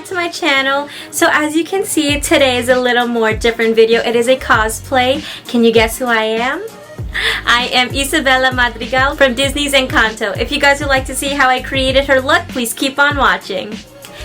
back to my channel. So as you can see, today is a little more different video. It is a cosplay. Can you guess who I am? I am Isabela Madrigal from Disney's Encanto. If you guys would like to see how I created her look, please keep on watching.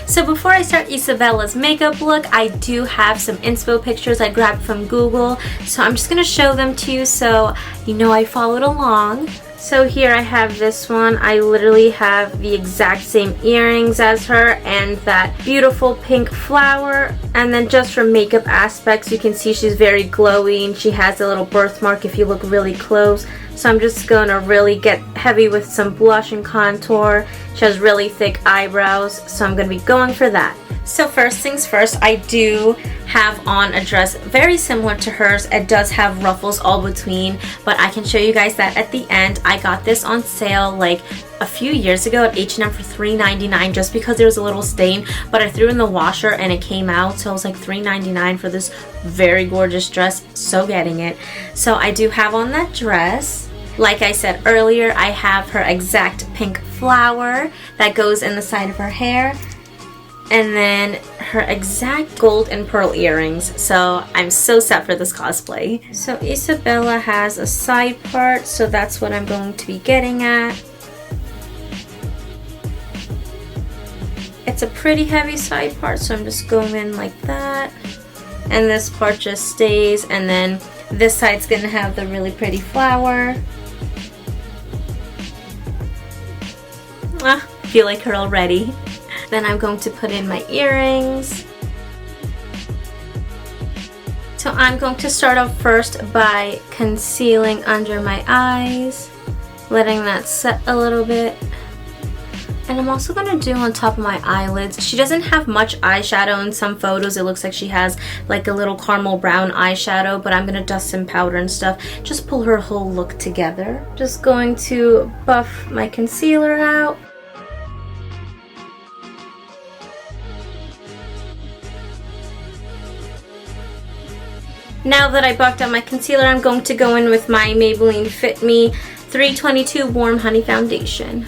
So before I start Isabela's makeup look, I do have some inspo pictures I grabbed from Google. So I'm just going to show them to you so you know I followed along. So here I have this one. I literally have the exact same earrings as her and that beautiful pink flower. And then just for makeup aspects, you can see she's very glowy and she has a little birthmark if you look really close. So I'm just going to really get heavy with some blush and contour. She has really thick eyebrows, so I'm going to be going for that. So first things first, I do have on a dress very similar to hers. It does have ruffles all between, but I can show you guys that at the end. I got this on sale like a few years ago at H&M for $3.99 just because there was a little stain, but I threw it in the washer and it came out, so it was like $3.99 for this very gorgeous dress. So getting it. So I do have on that dress. Like I said earlier, I have her exact pink flower that goes in the side of her hair. And then her exact gold and pearl earrings. So I'm so set for this cosplay. So Isabela has a side part, so that's what I'm going to be getting at. It's a pretty heavy side part, so I'm just going in like that. And this part just stays, and then this side's gonna have the really pretty flower. I feel like her already. Then I'm going to put in my earrings. So I'm going to start off first by concealing under my eyes, letting that set a little bit. And I'm also going to do on top of my eyelids. She doesn't have much eyeshadow in some photos. It looks like she has like a little caramel brown eyeshadow, but I'm going to dust some powder and stuff. Just pull her whole look together. Just going to buff my concealer out. Now that I buffed out my concealer, I'm going to go in with my Maybelline Fit Me 322 Warm Honey Foundation.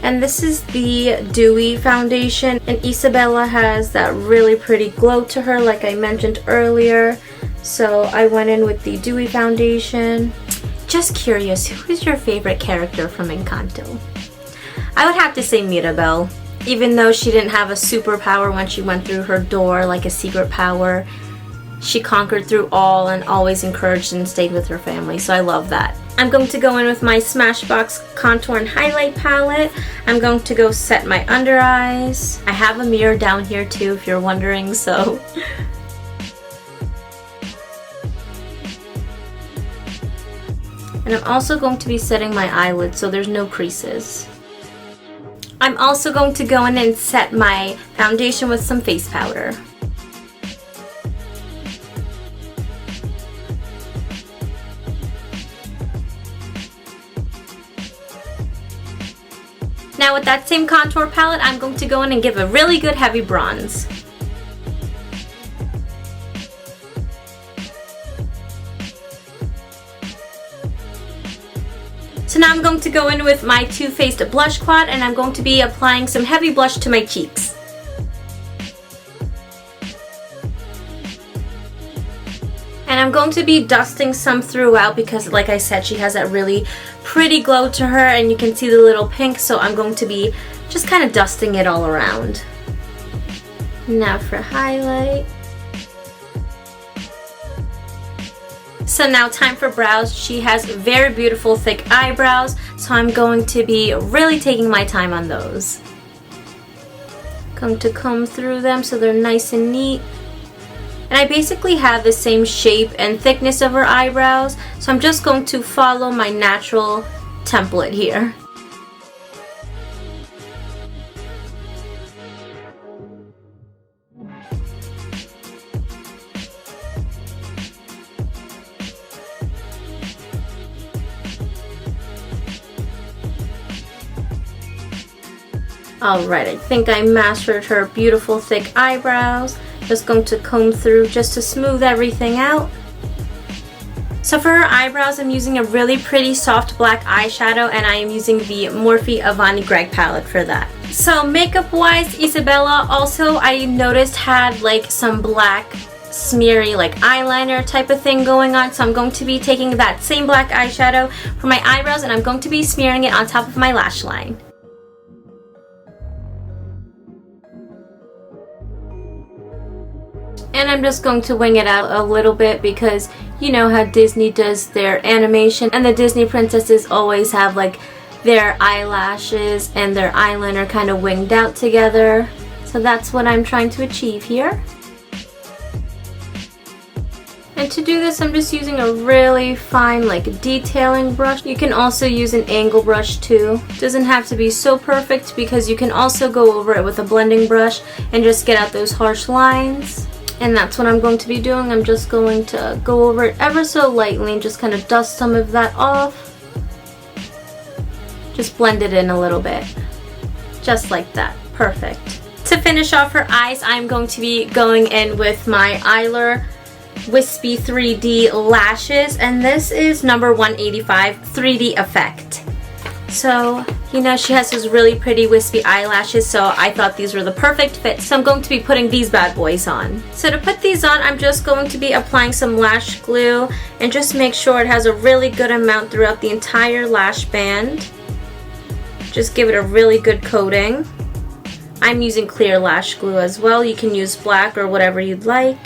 And this is the Dewy foundation, and Isabela has that really pretty glow to her like I mentioned earlier. So I went in with the Dewy foundation. Just curious, who is your favorite character from Encanto? I would have to say Mirabel. Even though she didn't have a superpower when she went through her door, like a secret power, she conquered through all and always encouraged and stayed with her family, so I love that. I'm going to go in with my Smashbox contour and highlight palette. I'm going to go set my under eyes. I have a mirror down here too if you're wondering, so... And I'm also going to be setting my eyelids so there's no creases. I'm also going to go in and set my foundation with some face powder. Now with that same contour palette, I'm going to go in and give a really good heavy bronze. So now I'm going to go in with my Too Faced blush quad, and I'm going to be applying some heavy blush to my cheeks. And I'm going to be dusting some throughout because, like I said, she has that really pretty glow to her and you can see the little pink, so I'm going to be just kind of dusting it all around. Now for highlight. So now time for brows. She has very beautiful thick eyebrows, so I'm going to be really taking my time on those. Going to comb through them so they're nice and neat. And I basically have the same shape and thickness of her eyebrows, so I'm just going to follow my natural template here. Alright, I think I mastered her beautiful thick eyebrows. Just going to comb through just to smooth everything out. So for her eyebrows, I'm using a really pretty soft black eyeshadow, and I am using the Morphe Avani Gregg palette for that. So makeup wise, Isabela also I noticed had like some black smeary like eyeliner type of thing going on, so I'm going to be taking that same black eyeshadow for my eyebrows and I'm going to be smearing it on top of my lash line. And I'm just going to wing it out a little bit because you know how Disney does their animation, and the Disney princesses always have like their eyelashes and their eyeliner kind of winged out together. So that's what I'm trying to achieve here. And to do this, I'm just using a really fine like detailing brush. You can also use an angle brush too. It doesn't have to be so perfect because you can also go over it with a blending brush and just get out those harsh lines. And that's what I'm going to be doing. I'm just going to go over it ever so lightly and just kind of dust some of that off. Just blend it in a little bit. Just like that. Perfect. To finish off her eyes, I'm going to be going in with my Eylure Wispy 3D lashes, and this is number 185 3D effect. So you know she has those really pretty wispy eyelashes, so I thought these were the perfect fit, so I'm going to be putting these bad boys on. So to put these on, I'm just going to be applying some lash glue and just make sure it has a really good amount throughout the entire lash band. Just give it a really good coating. I'm using clear lash glue as well. You can use black or whatever you'd like.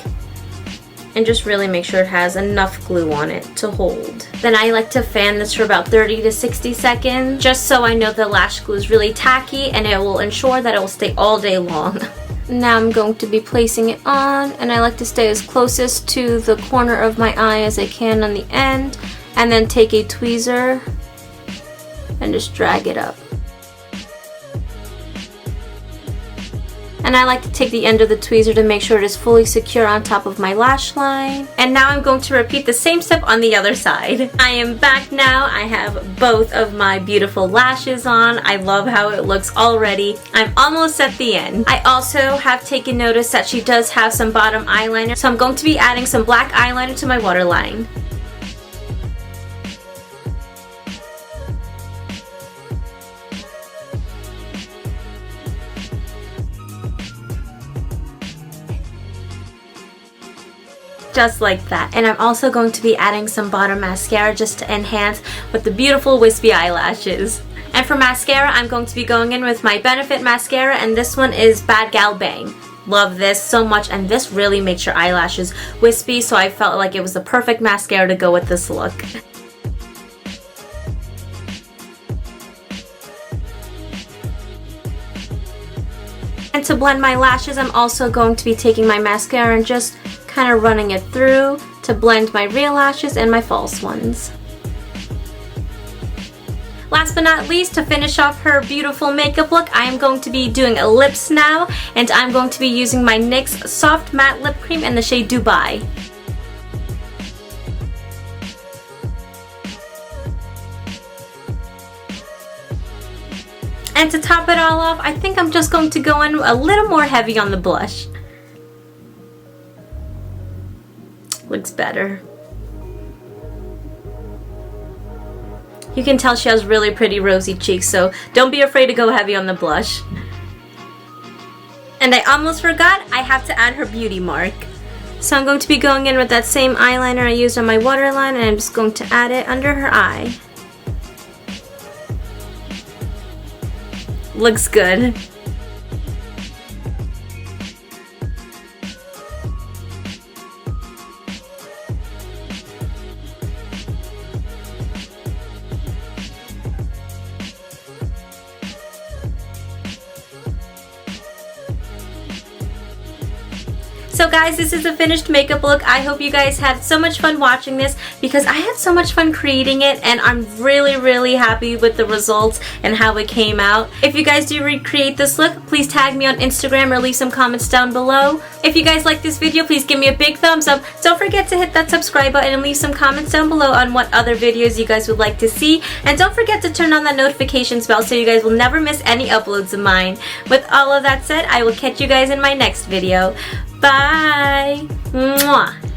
And just really make sure it has enough glue on it to hold. Then I like to fan this for about 30 to 60 seconds, just so I know the lash glue is really tacky and it will ensure that it will stay all day long. Now I'm going to be placing it on, and I like to stay as closest to the corner of my eye as I can on the end, and then take a tweezer and just drag it up. And I like to take the end of the tweezer to make sure it is fully secure on top of my lash line. And now I'm going to repeat the same step on the other side. I am back now. I have both of my beautiful lashes on. I love how it looks already. I'm almost at the end. I also have taken notice that she does have some bottom eyeliner, so I'm going to be adding some black eyeliner to my waterline. Just like that. And I'm also going to be adding some bottom mascara just to enhance with the beautiful wispy eyelashes. And for mascara, I'm going to be going in with my Benefit mascara, and this one is Bad Gal Bang. Love this so much, and this really makes your eyelashes wispy, so I felt like it was the perfect mascara to go with this look. And to blend my lashes, I'm also going to be taking my mascara and just kind of running it through to blend my real lashes and my false ones. Last but not least, to finish off her beautiful makeup look, I am going to be doing lips now, and I'm going to be using my NYX Soft Matte Lip Cream in the shade Dubai. And to top it all off, I think I'm just going to go in a little more heavy on the blush. Looks better. You can tell she has really pretty rosy cheeks, so don't be afraid to go heavy on the blush. And I almost forgot, I have to add her beauty mark. So I'm going to be going in with that same eyeliner I used on my waterline, and I'm just going to add it under her eye. Looks good. So guys, this is the finished makeup look. I hope you guys had so much fun watching this because I had so much fun creating it, and I'm really happy with the results and how it came out. If you guys do recreate this look, please tag me on Instagram or leave some comments down below. If you guys like this video, please give me a big thumbs up. Don't forget to hit that subscribe button and leave some comments down below on what other videos you guys would like to see. And don't forget to turn on that notifications bell so you guys will never miss any uploads of mine. With all of that said, I will catch you guys in my next video. Bye! Mwah!